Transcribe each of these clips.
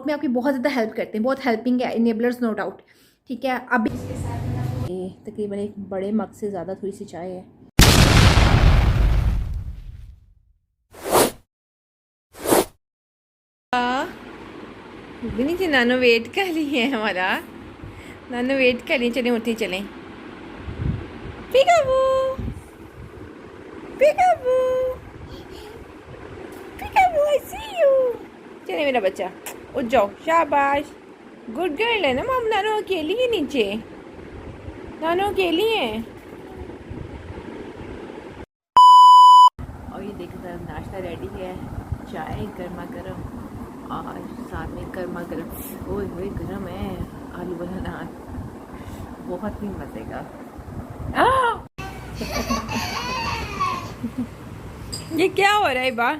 Walk में आपकी बहुत ज़्यादा हेल्प करते हैं, बहुत हेल्पिंग है, इनेबलर्स नो डाउट। ठीक है, अभी तकरीबन एक बड़े मग से ज़्यादा थोड़ी सी चाय है। भी नहीं थी, नानो वेट कर रही है हमारा, नानो वेट कर रही है। चलें उठती चलें। Peekaboo peekaboo peekaboo, I see you. चले मेरा बच्चा, उठ जाओ, शाबाश, गुड गर्ल है ना मम। नानो अकेली है नीचे, नानो अकेली है। और ये देखो सर, नाश्ता रेडी है, चाय गर्मा गर्म और साथ में गर्मा गर्म, ओए होए गर्म है, आलू वाला नान, बहुत ही मजे का। ये क्या हो रहा है बा?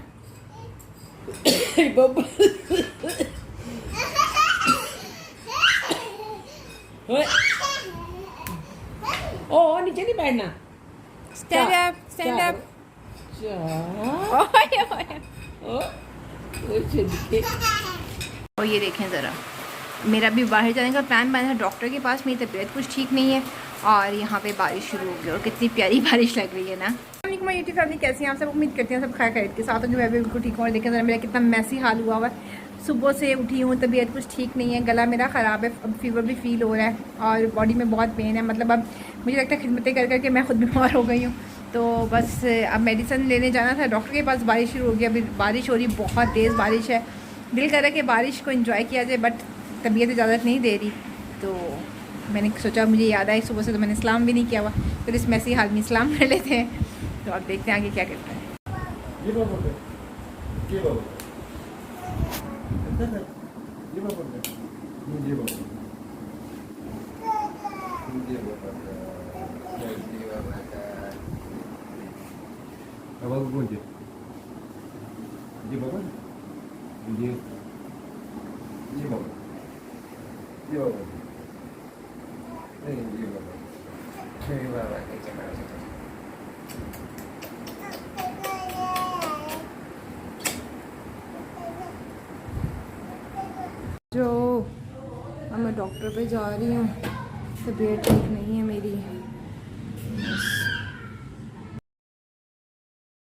ओ नीचे नहीं बैठना, स्टैंड अप, स्टैंड अप। और ये देखें ज़रा, मेरा भी बाहर जाने का प्लान बना है डॉक्टर के पास। मेरी तबीयत कुछ ठीक नहीं है और यहाँ पे बारिश शुरू हो गई और कितनी प्यारी बारिश लग रही है ना। मैं यूट्यूब फैमिली कैसी हैं आप सब, उम्मीद करती हैं सब खैर खैरियत के साथ होंगे। मैं भी बिल्कुल ठीक हूँ। और देखें ज़रा मेरा कितना मैसी हाल हुआ हुआ है। सुबह से उठी हूँ, तबीयत कुछ ठीक नहीं है, गला मेरा ख़राब है, अब फीवर भी फील हो रहा है और बॉडी में बहुत पेन है। मतलब अब मुझे लगता है खिदमतें कर करके मैं खुद बीमार हो गई हूँ। तो बस अब मेडिसिन लेने जाना था डॉक्टर के पास। बारिश शुरू हो गई, अभी बारिश हो रही, बहुत तेज़ बारिश है। दिल कर रहा है कि बारिश को एंजॉय किया जाए, बट तबीयत इजाज़त नहीं दे रही। तो मैंने सोचा, मुझे याद आई सुबह से तो मैंने इस्लाम भी नहीं किया हुआ, फिर इस मैसी हाल में इस्लाम कर लेते हैं। तो अब देखते हैं आगे क्या करता है। Abang pun je. Dia bawa. Dia. Dia bawa. Dia bawa. Dia bawa. Dia bawa ke sana. जो अब मैं डॉक्टर पे जा रही हूँ, तबीयत ठीक नहीं है मेरी।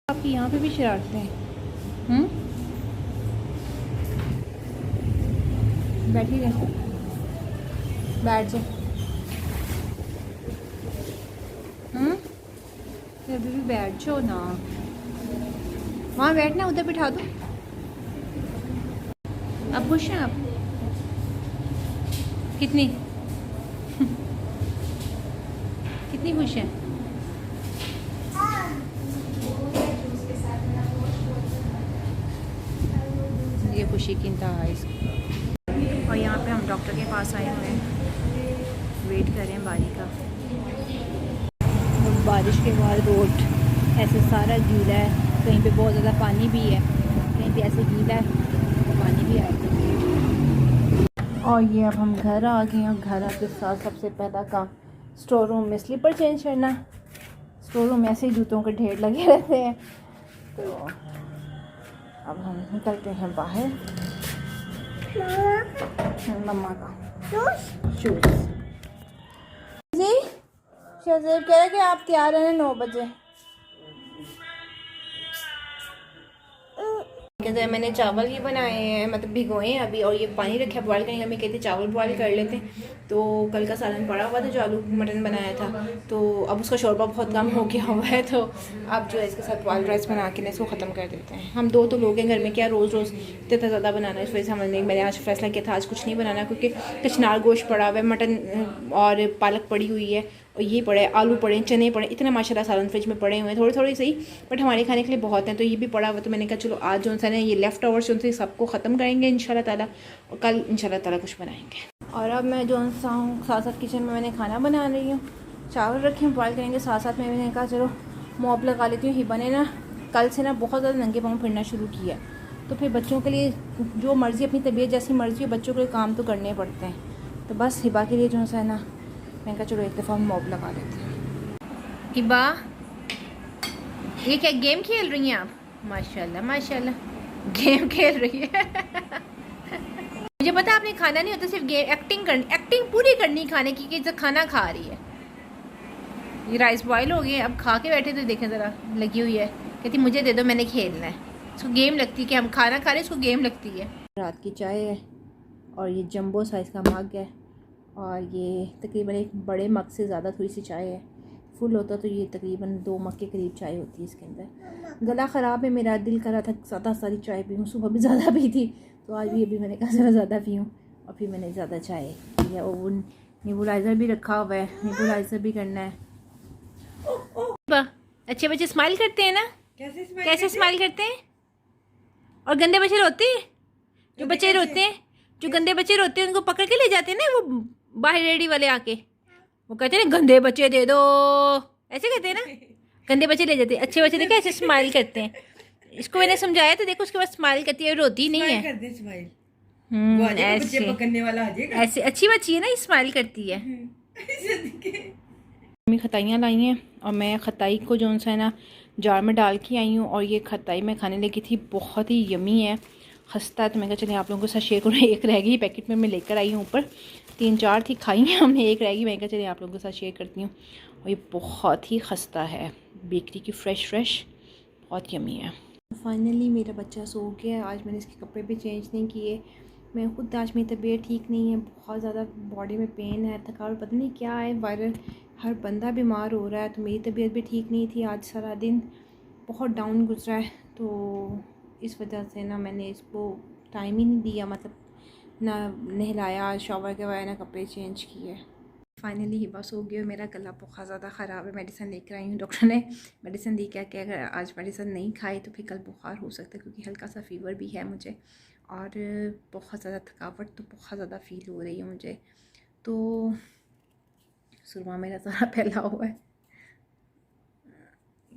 आपकी यहाँ पे भी शरारतें हैं। बैठी रहे, बैठ जा। अभी भी बैठ जाओ ना, वहाँ बैठना, उधर बिठा दो। अब खुश हैं आप? कितनी कितनी खुश हैं? ये खुशी की इंतहा है इसकी। और यहाँ पे हम डॉक्टर के पास आए हुए हैं, वेट कर रहे हैं बारी का। और बारिश के बाद रोड ऐसे सारा गीला है, कहीं पे बहुत ज़्यादा पानी भी है, कहीं पे ऐसे गीला है पानी भी आएगा। और ये अब हम घर आ गए हैं। घर आके साथ सबसे पहला काम स्टोर रूम में स्लीपर चेंज करना। स्टोर रूम में ऐसे ही जूतों के ढेर लगे रहते हैं। तो अब हम निकलते हैं बाहर। मम्मा का शूज़ जी। शहज़ेब कह रहे कि आप तैयार हैं 9 बजे। कहते हैं मैंने चावल ही बनाए हैं, मतलब भिगोए हैं अभी, और ये पानी रखा बॉयल करने का। मैं कहती चावल बॉयल कर लेते हैं। तो कल का सालन पड़ा हुआ था जो आलू मटन बनाया था, तो अब उसका शोरबा बहुत कम हो गया हुआ है। तो अब जो है इसके साथ बॉयल राइस बना के ना इसको ख़त्म कर देते हैं। हम 2 तो लोग हैं घर में, क्या रोज़ रोज़ इतना ज़्यादा बनाना। इस वजह से मैंने आज फैसला किया था आज कुछ नहीं बनाना, क्योंकि कचनार गोश्त पड़ा हुआ है, मटन और पालक पड़ी हुई है, और ये पड़े आलू पड़े, चने पड़े, इतने माशाल्लाह सालन फ्रिज में पड़े हुए हैं, थोड़े थोड़े सही, बट हमारे खाने के लिए बहुत हैं। तो ये भी पड़ा हुआ, तो मैंने कहा चलो आज जो है ये लेफ़्ट ओवर्स जो से सबको ख़त्म करेंगे इंशाल्लाह ताला, और कल इंशाल्लाह ताला कुछ बनाएंगे। और अब मैं जो हूँ साथ साथ किचन में मैंने खाना बना रही हूँ। चावल रखे हैं, बॉयल करेंगे, साथ साथ में मैंने कहा चलो मॉप लगा लेती हूँ। हिबा ने ना कल से ना बहुत ज़्यादा नंगे पाँव फिरना शुरू किया, तो फिर बच्चों के लिए जो मर्ज़ी, अपनी तबीयत जैसी मर्ज़ी हो, बच्चों के लिए काम तो करने पड़ते हैं। तो बस हिबा के लिए जो है ना मैंने कहा चलो एक दफ़ा मॉप लगा लेते हैं। हिबा, ये क्या गेम खेल रही हैं आप? माशाल्लाह माशाल्लाह, गेम खेल रही है। मुझे पता है आपने खाना नहीं होता, सिर्फ गेम एक्टिंग पूरी करनी खाने की कि जो खाना खा रही है। ये राइस बॉयल हो गए, अब खा के बैठे तो देखें ज़रा लगी हुई है, कहती मुझे दे दो मैंने खेलना है। इसको गेम लगती है कि हम खाना खा रहे हैं, इसको गेम लगती है। रात की चाय है और ये जंबो साइज़ का मग है और ये तकरीबन एक बड़े मग से ज़्यादा थोड़ी सी चाय है। फुल होता तो ये तकरीबन 2 मग के करीब चाय होती है इसके अंदर। गला ख़राब है मेरा, दिल कर रहा था ज़्यादा सारी चाय पीऊँ, सुबह भी ज़्यादा पी थी तो आज भी अभी मैंने कहा ज़रा ज़्यादा पीऊँ और फिर मैंने ज़्यादा चाय पिया। और वो नेबुलाइज़र भी रखा हुआ है, नेबुलाइज़र भी करना है। अच्छे बच्चे स्माइल करते हैं ना, कैसे स्माइल करते हैं? और गंदे बच्चे रोते हैं, जो बच्चे रोते हैं, जो गंदे बच्चे रोते हैं उनको पकड़ के ले जाते हैं ना वो बाहर रेडी वाले आके, वो कहते हैं गंदे बच्चे दे दो, ऐसे कहते हैं ना, गंदे बच्चे ले जाते हैं। अच्छे बच्चे देखे ऐसे स्माइल करते हैं। इसको मैंने समझाया तो देखो उसके बाद स्माइल करती है, रोती नहीं है। ऐसे पकड़ने वाला आ जाएगा। ऐसे अच्छी बच्ची है ना, स्माइल करती है। मम्मी खताइयाँ लाई हैं और मैं खताई को जो सा है ना जार में डाल के आई हूँ और ये खताई मैं खाने लगी थी, बहुत ही यमी है, खस्ता है। तो मैं कहा चलिए आप लोगों के साथ शेयर करूँ। एक रह गई पैकेट में मैं लेकर आई हूँ, ऊपर 3-4 थी खाई हैं हमने, एक रह गई। मैं कहा चलिए आप लोगों के साथ शेयर करती हूँ। और ये बहुत ही खस्ता है, बेकरी की फ्रेश बहुत यमी है। फाइनली मेरा बच्चा सो गया। आज मैंने इसके कपड़े भी चेंज नहीं किए। मैं खुद आज मेरी तबीयत ठीक नहीं है, बहुत ज़्यादा बॉडी में पेन है, थकावट, पता नहीं क्या है, वायरल, हर बंदा बीमार हो रहा है। तो मेरी तबीयत भी ठीक नहीं थी, आज सारा दिन बहुत डाउन गुजरा है। तो इस वजह से ना मैंने इसको टाइम ही नहीं दिया, मतलब ना नहलाया, शॉवर करवाया, ना कपड़े चेंज किए। फाइनली हिबा सो गई। मेरा गला बहुत ज़्यादा ख़राब है, मेडिसिन लेकर आई हूँ। डॉक्टर ने मेडिसिन दी क्या कि अगर आज मेडिसिन नहीं खाई तो फिर कल बुखार हो सकता है, क्योंकि हल्का सा फ़ीवर भी है मुझे और बहुत ज़्यादा थकावट तो बहुत ज़्यादा फ़ील हो रही है मुझे। तो सुरमा मेरा सारा फैला हुआ है।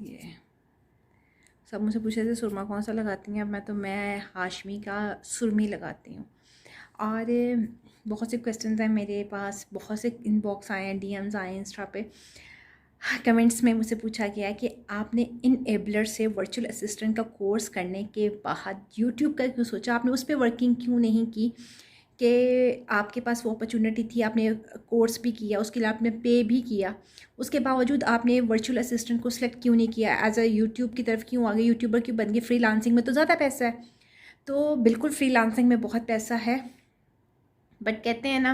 ये सब मुझसे पूछे थे सुरमा कौन सा लगाती हैं, अब मैं हाशमी का सुरमी लगाती हूँ। और बहुत से क्वेश्चंस हैं मेरे पास, बहुत से इनबॉक्स आए हैं, डीएम्स आए हैं इंस्टा पे, कमेंट्स में मुझसे पूछा गया है कि आपने इनेबलर से वर्चुअल असिस्टेंट का कोर्स करने के बाद यूट्यूब का क्यों सोचा, आपने उस पर वर्किंग क्यों नहीं की, कि आपके पास वो अपॉर्चुनिटी थी, आपने कोर्स भी किया, उसके लिए आपने पे भी किया, उसके बावजूद आपने वर्चुअल असिस्टेंट को सिलेक्ट क्यों नहीं किया, एज अ यूट्यूब की तरफ क्यों आ गए, यूट्यूबर क्यों बन गए, फ्रीलांसिंग में तो ज़्यादा पैसा है। तो बिल्कुल फ्रीलांसिंग में बहुत पैसा है, बट कहते हैं ना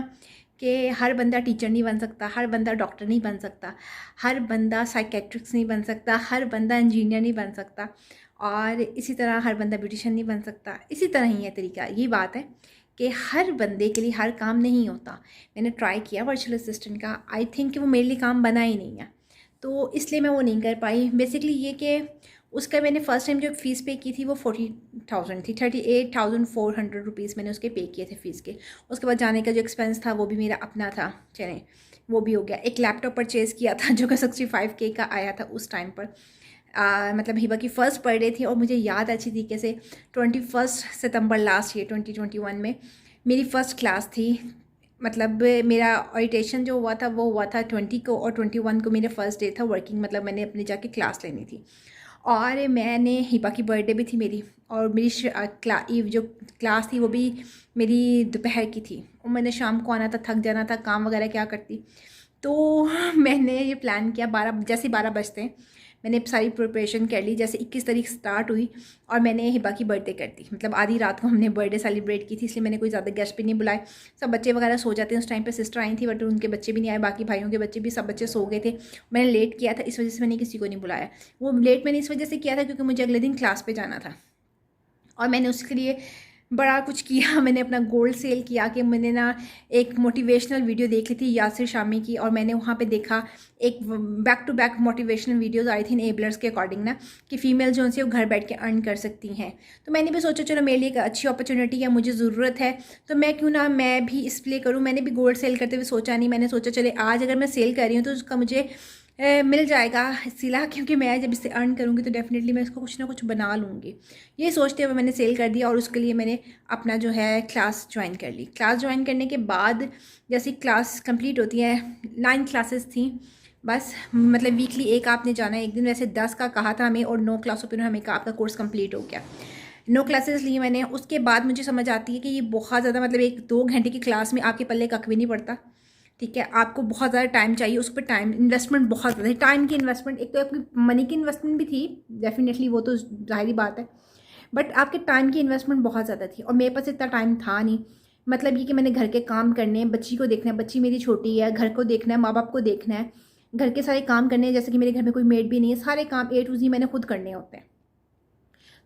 कि हर बंदा टीचर नहीं बन सकता, हर बंदा डॉक्टर नहीं बन सकता, हर बंदा साइकेट्रिस्ट नहीं बन सकता, हर बंदा इंजीनियर नहीं बन सकता, और इसी तरह हर बंदा ब्यूटिशियन नहीं बन सकता। इसी तरह ही है तरीका, ये बात है कि हर बंदे के लिए हर काम नहीं होता। मैंने ट्राई किया वर्चुअल असिस्टेंट का, आई थिंक कि वो मेरे लिए काम बना ही नहीं है, तो इसलिए मैं वो नहीं कर पाई। बेसिकली ये कि उसका मैंने फ़र्स्ट टाइम जब फ़ीस पे की थी वो 40,000 थी, 38,400 रुपीज़ मैंने उसके पे किए थे फ़ीस के। उसके बाद जाने का जो एक्सपेंस था वो भी मेरा अपना था, चलें वो भी हो गया। एक लैपटॉप परचेज़ किया था जो कि 65K का आया था उस टाइम पर। मतलब हिबा की फ़र्स्ट बर्थडे थी और मुझे याद अच्छी तरीके से 21 सितंबर लास्ट ईयर 2021 में मेरी फ़र्स्ट क्लास थी। मतलब मेरा ओरिएंटेशन जो हुआ था वो हुआ था 20 को और 21 को मेरा फ़र्स्ट डे था वर्किंग, मतलब मैंने अपने जाके क्लास लेनी थी। और मैंने हिबा की बर्थडे भी थी मेरी, और मेरी जो क्लास थी वो भी मेरी दोपहर की थी, और मैंने शाम को आना था, थक जाना था, काम वगैरह क्या करती। तो मैंने ये प्लान किया, 12 बजते हैं, मैंने सारी प्रिपरेशन कर ली। जैसे 21 तारीख स्टार्ट हुई और मैंने हिबा की बर्थडे कर दी, मतलब आधी रात को हमने बर्थडे सेलिब्रेट की थी, इसलिए मैंने कोई ज़्यादा गेस्ट भी नहीं बुलाए। सब बच्चे वगैरह सो जाते हैं उस टाइम पे, सिस्टर आई थी बट उनके बच्चे भी नहीं आए, बाकी भाइयों के बच्चे भी, सब बच्चे सो गए थे। मैंने लेट किया था, इस वजह से मैंने किसी को नहीं बुलाया। वो लेट मैंने इस वजह से किया था क्योंकि मुझे अगले दिन क्लास पर जाना था, और मैंने उसके लिए बड़ा कुछ किया। मैंने अपना गोल्ड सेल किया कि मैंने ना एक मोटिवेशनल वीडियो देख ली थी यासिर शामी की, और मैंने वहाँ पे देखा एक back to back motivational videos आई थी इनेबलर्स के अकॉर्डिंग ना, कि फ़ीमेल जो उनसे वो घर बैठ के अर्न कर सकती हैं। तो मैंने भी सोचा चलो मेरे लिए एक अच्छी अपॉर्चुनिटी है, मुझे ज़रूरत है, तो मैं क्यों ना मैं भी इस प्ले करूँ। मैंने भी गोल्ड सेल करते हुए सोचा नहीं, मैंने सोचा चले आज अगर मैं सेल कर रही हूँ तो उसका मुझे मिल जाएगा सिला, क्योंकि मैं जब इससे अर्न करूँगी तो डेफिनेटली मैं इसको कुछ ना कुछ बना लूँगी। ये सोचते हुए मैंने सेल कर दिया, और उसके लिए मैंने अपना जो है क्लास ज्वाइन कर ली। क्लास ज्वाइन करने के बाद जैसी क्लास कंप्लीट होती है, 9 क्लासेस थी बस, मतलब वीकली एक आपने जाना है एक दिन। वैसे 10 का कहा था हमें और 9 क्लासों पर हमें कहा आपका कोर्स कंप्लीट हो गया। 9 क्लासेस ली मैंने। उसके बाद मुझे समझ आती है कि ये बहुत ज़्यादा मतलब 1-2 घंटे की क्लास में आपके पल्ले कख भी नहीं पड़ता। ठीक है, आपको बहुत ज़्यादा टाइम चाहिए, उस पर टाइम इन्वेस्टमेंट बहुत ज़्यादा है। टाइम की इन्वेस्टमेंट, एक तो आपकी मनी की इन्वेस्टमेंट भी थी डेफिनेटली, वो तो ज़ाहिर बात है, बट आपके टाइम की इन्वेस्टमेंट बहुत ज़्यादा थी और मेरे पास इतना टाइम था नहीं। मतलब ये कि मैंने घर के काम करने हैं, बच्ची को देखना है, बच्ची मेरी छोटी है, घर को देखना है, माँ बाप को देखना है, घर के सारे काम करने हैं, जैसे कि मेरे घर में कोई मेड भी नहीं है, सारे काम A to Z मैंने खुद करने होते हैं।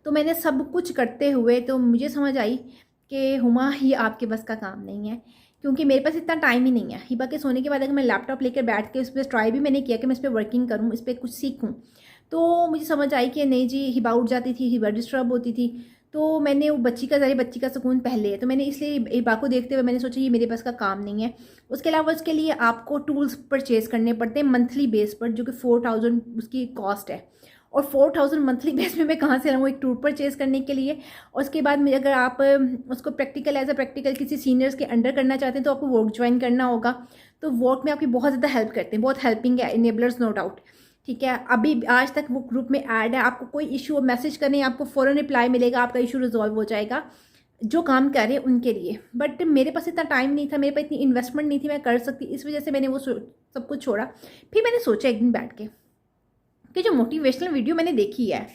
तो मैंने सब कुछ करते हुए तो मुझे समझ आई कि हुमा ये आपके बस का काम नहीं है, क्योंकि मेरे पास इतना टाइम ही नहीं है। हिबा के सोने के बाद अगर मैं लैपटॉप लेकर बैठ के उस पर ट्राई भी मैंने किया कि मैं इस पर वर्किंग करूँ, इस पर कुछ सीखूँ, तो मुझे समझ आई कि नहीं जी, हिबा उठ जाती थी, हिबा डिस्टर्ब होती थी। तो मैंने वो बच्ची का सुकून पहले है, तो मैंने इसलिए हिबा को देखते हुए मैंने सोचा ये मेरे पास का काम नहीं है। उसके अलावा उसके लिए आपको टूल्स परचेज़ करने पड़ते हैं मंथली बेस पर, जो कि 4000 उसकी कॉस्ट है। और 4000 मंथली बेस में मैं कहाँ से लाऊँ एक टूल परचेज़ करने के लिए। और उसके बाद में अगर आप उसको प्रैक्टिकल एज अ प्रैक्टिकल किसी सीनियर्स के अंडर करना चाहते हैं तो आपको वर्क ज्वाइन करना होगा। तो वर्क में आपकी बहुत ज़्यादा हेल्प करते हैं, बहुत हेल्पिंग है, इनेबलर्स नो डाउट। ठीक है, अभी आज तक वो ग्रुप में ऐड है, आपको कोई इशू मैसेज करने आपको फ़ौरन रिप्लाई मिलेगा, आपका इशू रिजॉल्व हो जाएगा जो काम कर रहे हैं उनके लिए। बट मेरे पास इतना टाइम नहीं था, मेरे पास इतनी इन्वेस्टमेंट नहीं थी मैं कर सकती, इस वजह से मैंने वो सब कुछ छोड़ा। फिर मैंने सोचा एक दिन बैठ के कि जो मोटिवेशनल वीडियो मैंने देखी है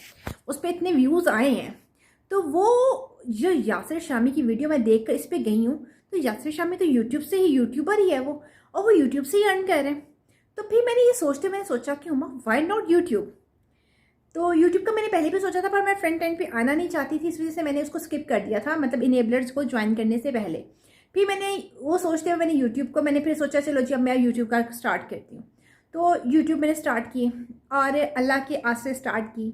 उस पर इतने व्यूज़ आए हैं, तो वो जो यासिर शामी की वीडियो मैं देख कर इस पर गई हूँ, तो यासिर शामी तो यूट्यूब से ही यूट्यूबर ही है वो, और वो यूट्यूब से ही अर्न कर रहे हैं। तो फिर मैंने ये सोचते मैंने सोचा कि हुमा व्हाई नॉट यूट्यूब। तो यूट्यूब का मैंने पहले भी सोचा था, पर मैं फ्रंट एंड पे आना नहीं चाहती थी, इस वजह से मैंने उसको स्किप कर दिया था, मतलब इनेबलर्स को ज्वाइन करने से पहले। फिर मैंने वो सोचते हुए मैंने यूट्यूब को मैंने फिर सोचा चलो जी अब मैं यूट्यूब का स्टार्ट करती हूँ। तो यूट्यूब मैंने स्टार्ट की और अल्लाह के आसरे स्टार्ट की,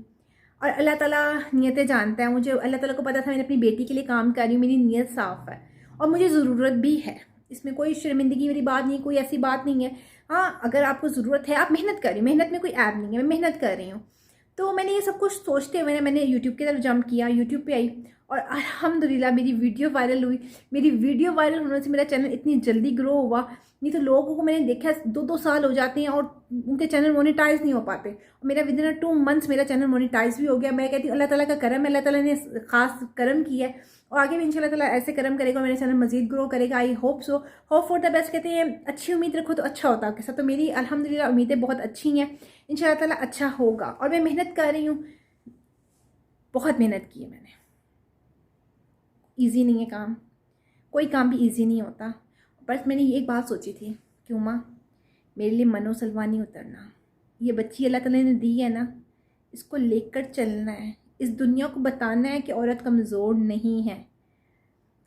और अल्लाह ताला नियतें जानता है। मुझे अल्लाह ताला को पता था मैंने अपनी बेटी के लिए काम कर रही हूँ, मेरी नीयत साफ़ है और मुझे ज़रूरत भी है, इसमें कोई शर्मिंदगी वाली बात नहीं, कोई ऐसी बात नहीं है। हाँ, अगर आपको ज़रूरत है, आप मेहनत कर रही हो, मेहनत में कोई ऐप नहीं है, मैं मेहनत कर रही हूँ। तो मैंने ये सब कुछ सोचते हुए मैंने यूट्यूब की तरफ जंप किया, यूट्यूब पे आई और अल्हम्दुलिल्लाह मेरी वीडियो वायरल हुई। मेरी वीडियो वायरल होने से मेरा चैनल इतनी जल्दी ग्रो हुआ, नहीं तो लोगों को मैंने देखा 2-2 साल हो जाते हैं और उनके चैनल मोनेटाइज नहीं हो पाते, और मेरा विदिन 2 मंथ्स मेरा चैनल मोनेटाइज भी हो गया। मैं कहती हूँ अल्लाह ताला का करम है, अल्लाह ताला ने खास करम किया है और आगे भी इंशाल्लाह ताला ऐसे करम करेगा और मेरा चैनल मजीद ग्रो करेगा। I hope so, hope for the best. कहते हैं अच्छी उम्मीद रखो तो अच्छा होता है आपके साथ, तो मेरी अल्हम्दुलिल्लाह उम्मीदें बहुत अच्छी हैं, इंशाल्लाह ताला अच्छा होगा। और मैं मेहनत कर रही हूँ, बहुत मेहनत की है मैंने। ईजी नहीं है काम, कोई काम भी ईजी नहीं होता। बस मैंने ये एक बात सोची थी कि उमा मेरे लिए मनो सलवानी उतरना, ये बच्ची अल्लाह ताला ने दी है ना, इसको लेकर चलना है, इस दुनिया को बताना है कि औरत कमज़ोर नहीं है।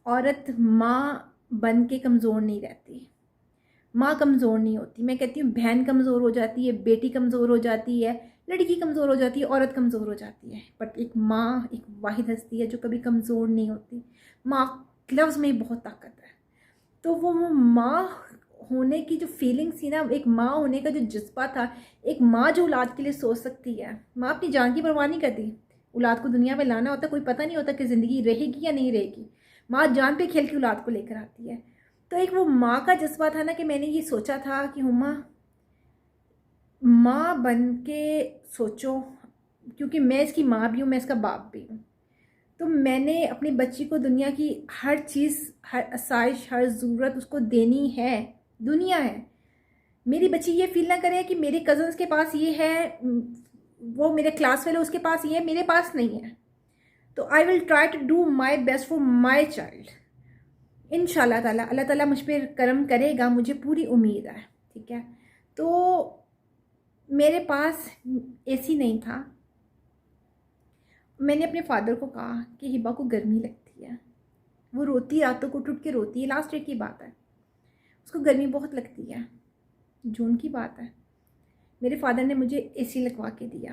औरत माँ बन के कमज़ोर नहीं रहती, माँ कमज़ोर नहीं होती। मैं कहती हूँ बहन कमज़ोर हो जाती है, बेटी कमज़ोर हो जाती है, लड़की कमज़ोर हो जाती है, औरत कमज़ोर हो जाती है, बट एक माँ एक वाहिद हस्ती है जो कभी कमज़ोर नहीं होती। माँ लफ्ज़ में बहुत ताकत है। तो वो माँ होने की जो फीलिंग थी ना, एक माँ होने का जो जज्बा था, एक माँ जो औलाद के लिए सोच सकती है। माँ अपनी जान की परवाह नहीं करती, औलाद को दुनिया पे लाना होता, कोई पता नहीं होता कि ज़िंदगी रहेगी या नहीं रहेगी। माँ जान पे खेल के औलाद को लेकर आती है। तो एक वो माँ का जज्बा था ना कि मैंने ये सोचा था कि हुमा माँ बन के सोचो, क्योंकि मैं इसकी माँ भी हूँ, मैं इसका बाप भी हूँ। तो मैंने अपनी बच्ची को दुनिया की हर चीज़, हर आसाइश, हर ज़रूरत उसको देनी है। दुनिया है, मेरी बच्ची ये फील ना करे कि मेरे कज़न्स के पास ये है, वो मेरे क्लास वाले उसके पास ये है, मेरे पास नहीं है। तो I will try to do my best for my child. इंशाल्लाह ताला अल्लाह ताला मुझ पर करम करेगा, मुझे पूरी उम्मीद है। ठीक है, तो मेरे पास एसी नहीं था। मैंने अपने फादर को कहा कि हिबा को गर्मी लगती है, वो रोती, रातों को उठ के रोती है, लास्ट ईयर की बात है, उसको गर्मी बहुत लगती है, जून की बात है। मेरे फादर ने मुझे एसी लगवा के दिया,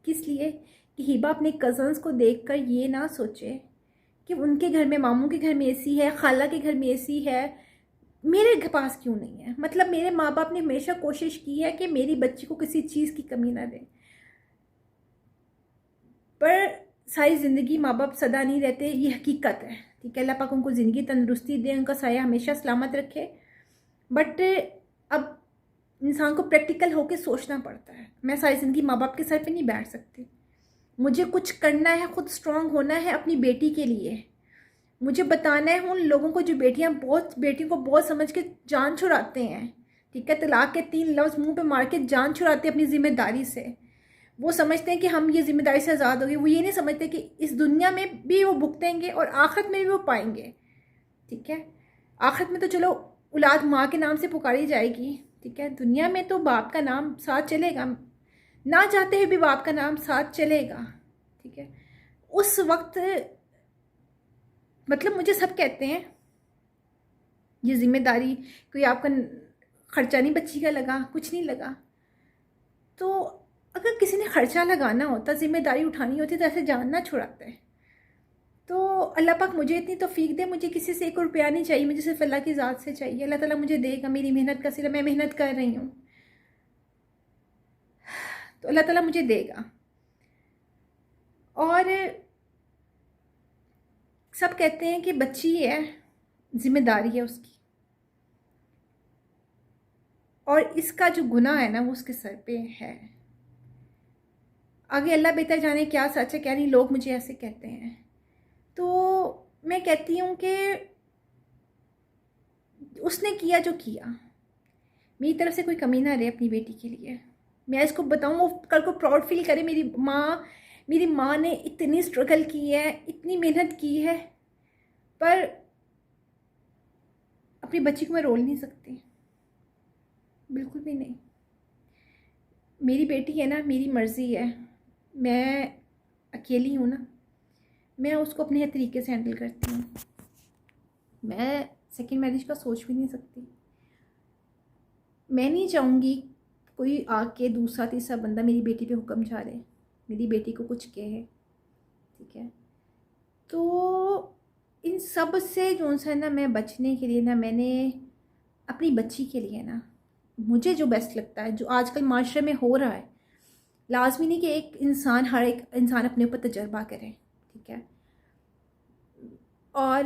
किस लिए कि हिबा अपने कज़न्स को देखकर ये ना सोचे कि उनके घर में, मामू के घर में एसी है, खाला के घर में एसी है, मेरे पास क्यों नहीं है। मतलब मेरे माँ बाप ने हमेशा कोशिश की है कि मेरी बच्ची को किसी चीज़ की कमी ना दे, पर सारी ज़िंदगी माँ बाप सदा नहीं रहते, ये हकीकत है। ठीक है, अल्लाह पाक उनको ज़िंदगी तंदुरुस्ती दे, उनका साया हमेशा सलामत रखे। बट अब इंसान को प्रैक्टिकल होकर सोचना पड़ता है। मैं सारी ज़िंदगी माँ बाप के सर पे नहीं बैठ सकती, मुझे कुछ करना है, खुद स्ट्रांग होना है अपनी बेटी के लिए। मुझे बताना है उन लोगों को जो बेटियों को बहुत समझ के जान छुड़ाते हैं, ठीक है, तलाक के 3 लफ्ज़ मुंह पे मार के जान छुड़ाते हैं अपनी ज़िम्मेदारी से। वो समझते हैं कि हम ये ज़िम्मेदारी से आज़ाद हो गए। वो ये नहीं समझते कि इस दुनिया में भी वो भुगतेंगे और आखिरत में भी वो पाएंगे, ठीक है। आखिरत में तो चलो औलाद माँ के नाम से पुकारी जाएगी, ठीक है। दुनिया में तो बाप का नाम साथ चलेगा, ना चाहते हुए भी बाप का नाम साथ चलेगा, ठीक है। उस वक्त मतलब मुझे सब कहते हैं ये ज़िम्मेदारी, कोई आपका ख़र्चा नहीं बच्ची का लगा, कुछ नहीं लगा। तो अगर किसी ने ख़र्चा लगाना होता, ज़िम्मेदारी उठानी होती तो ऐसे जान ना छुड़ाता है। तो अल्लाह पाक मुझे इतनी तौफीक दे, मुझे किसी से 1 रुपया नहीं चाहिए, मुझे सिर्फ अल्लाह की ज़ात से चाहिए। अल्लाह ताला मुझे देगा, मेरी मेहनत का सिला, मैं मेहनत कर रही हूँ तो अल्लाह ताला मुझे देगा। और सब कहते हैं कि बच्ची है, ज़िम्मेदारी है उसकी, और इसका जो गुनाह है ना वो उसके सर पे है। आगे अल्लाह बेहतर जाने क्या सच है क्या नहीं, लोग मुझे ऐसे कहते हैं। तो मैं कहती हूँ कि उसने किया जो किया, मेरी तरफ से कोई कमी ना रहे अपनी बेटी के लिए। मैं इसको बताऊँ, वो कल को प्राउड फील करे, मेरी माँ ने इतनी स्ट्रगल की है, इतनी मेहनत की है, पर अपनी बच्ची को मैं रोल नहीं सकती, बिल्कुल भी नहीं। मेरी बेटी है ना, मेरी मर्ज़ी है, मैं अकेली हूँ ना, मैं उसको अपने तरीके से हैंडल करती हूँ। मैं सेकंड मैरिज का सोच भी नहीं सकती। मैं नहीं चाहूँगी कोई आके दूसरा तीसरा बंदा मेरी बेटी पे हुक्म झाड़े, मेरी बेटी को कुछ कहे, ठीक है। तो इन सब से जो सा ना, मैं बचने के लिए ना, मैंने अपनी बच्ची के लिए ना, मुझे जो बेस्ट लगता है, जो आजकल माशरे में हो रहा है, लाजमी नहीं कि हर एक इंसान अपने ऊपर तजर्बा करे, ठीक है। और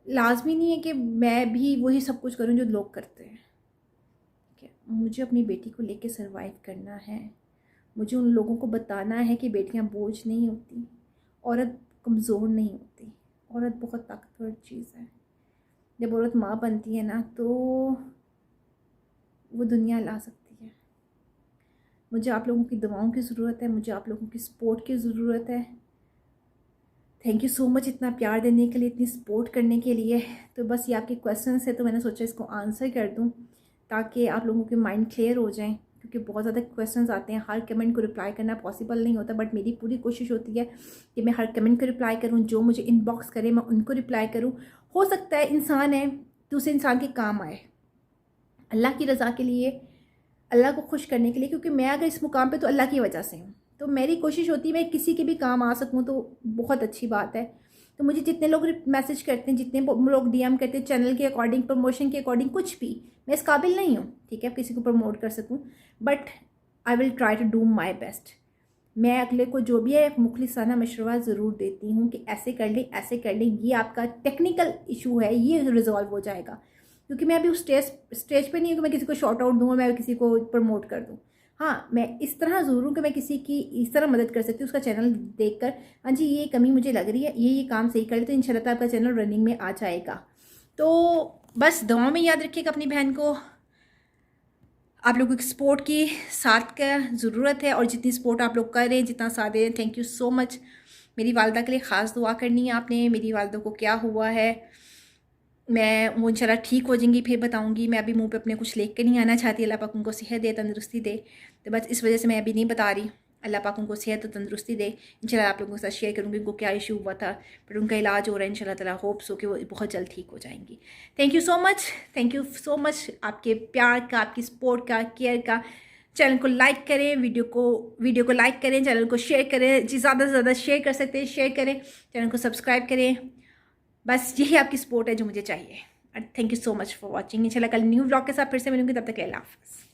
लाजमी नहीं है कि मैं भी वही सब कुछ करूं जो लोग करते हैं, ठीक है। मुझे अपनी बेटी को लेके सरवाइव करना है। मुझे उन लोगों को बताना है कि बेटियां बोझ नहीं होती, औरत कमज़ोर नहीं होती, औरत बहुत ताकतवर चीज़ है। जब औरत माँ बनती है ना, तो वो दुनिया ला सकती है। मुझे आप लोगों की दुआओं की ज़रूरत है, मुझे आप लोगों की सपोर्ट की ज़रूरत है। थैंक यू सो मच इतना प्यार देने के लिए, इतनी सपोर्ट करने के लिए। तो बस ये आपके क्वेश्चन है, तो मैंने सोचा इसको आंसर कर दूं ताकि आप लोगों के माइंड क्लियर हो जाएं, क्योंकि बहुत ज़्यादा क्वेश्चंस आते हैं। हर कमेंट को रिप्लाई करना पॉसिबल नहीं होता, बट मेरी पूरी कोशिश होती है कि मैं हर कमेंट को रिप्लाई करूँ, जो मुझे इनबॉक्स करे मैं उनको रिप्लाई करूँ। हो सकता है इंसान है दूसरे इंसान के काम आए, अल्लाह की रज़ा के लिए, अल्लाह को खुश करने के लिए, क्योंकि मैं अगर इस मुकाम पे तो अल्लाह की वजह से हूँ। तो मेरी कोशिश होती है मैं किसी के भी काम आ सकूँ तो बहुत अच्छी बात है। तो मुझे जितने लोग मैसेज करते हैं, जितने लोग डीएम करते हैं, चैनल के अकॉर्डिंग, प्रमोशन के अकॉर्डिंग, कुछ भी, मैं इस काबिल नहीं हूँ, ठीक है, किसी को प्रमोट कर सकूँ, but I will try to do my best. मैं अगले को जो भी है एक मुखलिसाना मशवरा ज़रूर देती हूँ कि ऐसे कर लें, ऐसे कर लें, ये आपका टेक्निकल इशू है, ये रिजॉल्व हो जाएगा। क्योंकि मैं अभी उस स्टेज पे नहीं हूँ कि मैं किसी को शॉर्ट आउट दूँ और मैं किसी को प्रमोट कर दूँ। हाँ, मैं इस तरह ज़रूर हूँ कि मैं किसी की इस तरह मदद कर सकती हूँ, उसका चैनल देखकर, हाँ जी ये कमी मुझे लग रही है, ये काम सही कर ले, तो इंशाल्लाह आपका चैनल रनिंग में आ जाएगा। तो बस दुआ में याद रखिएगा अपनी बहन को। आप लोगों की सपोर्ट की साथ का ज़रूरत है, और जितनी सपोर्ट आप लोग कर रहे हैं, जितना साथ दे रहे हैं, थैंक यू सो मच। मेरी वालदा के लिए ख़ास दुआ करनी है आपने। मेरी वालदा को क्या हुआ है, मैं वो इंशाल्लाह ठीक हो जाएंगी, फिर बताऊंगी। मैं अभी मुंह पे अपने कुछ लेकर नहीं आना चाहती। अल्लाह पाक उनको सेहत दे, तंदुरुस्ती दे, तो बस इस वजह से मैं अभी नहीं बता रही। अल्लाह पाक उनको सेहत और तंदुरुस्ती दे। इंशाल्लाह आप लोगों के साथ शेयर करूँगी उनको क्या इशू हुआ था, पर उनका इलाज हो रहा है इंशाल्लाह ताला। होप्स हो कि वो बहुत जल्द ठीक हो जाएंगी। Thank you so much, thank you so much आपके प्यार का, आपकी सपोर्ट का, केयर का। चैनल को लाइक करें, वीडियो को लाइक करें, चैनल को शेयर करें, ज़्यादा से ज़्यादा शेयर कर सकते हैं, शेयर करें, चैनल को सब्सक्राइब करें। बस यही आपकी सपोर्ट है जो मुझे चाहिए। Thank you so much for watching. इंशाल्लाह कल न्यू व्लॉग के साथ फिर से मिलूंगी, तब तक के लिए अल्लाह हाफ़िज़।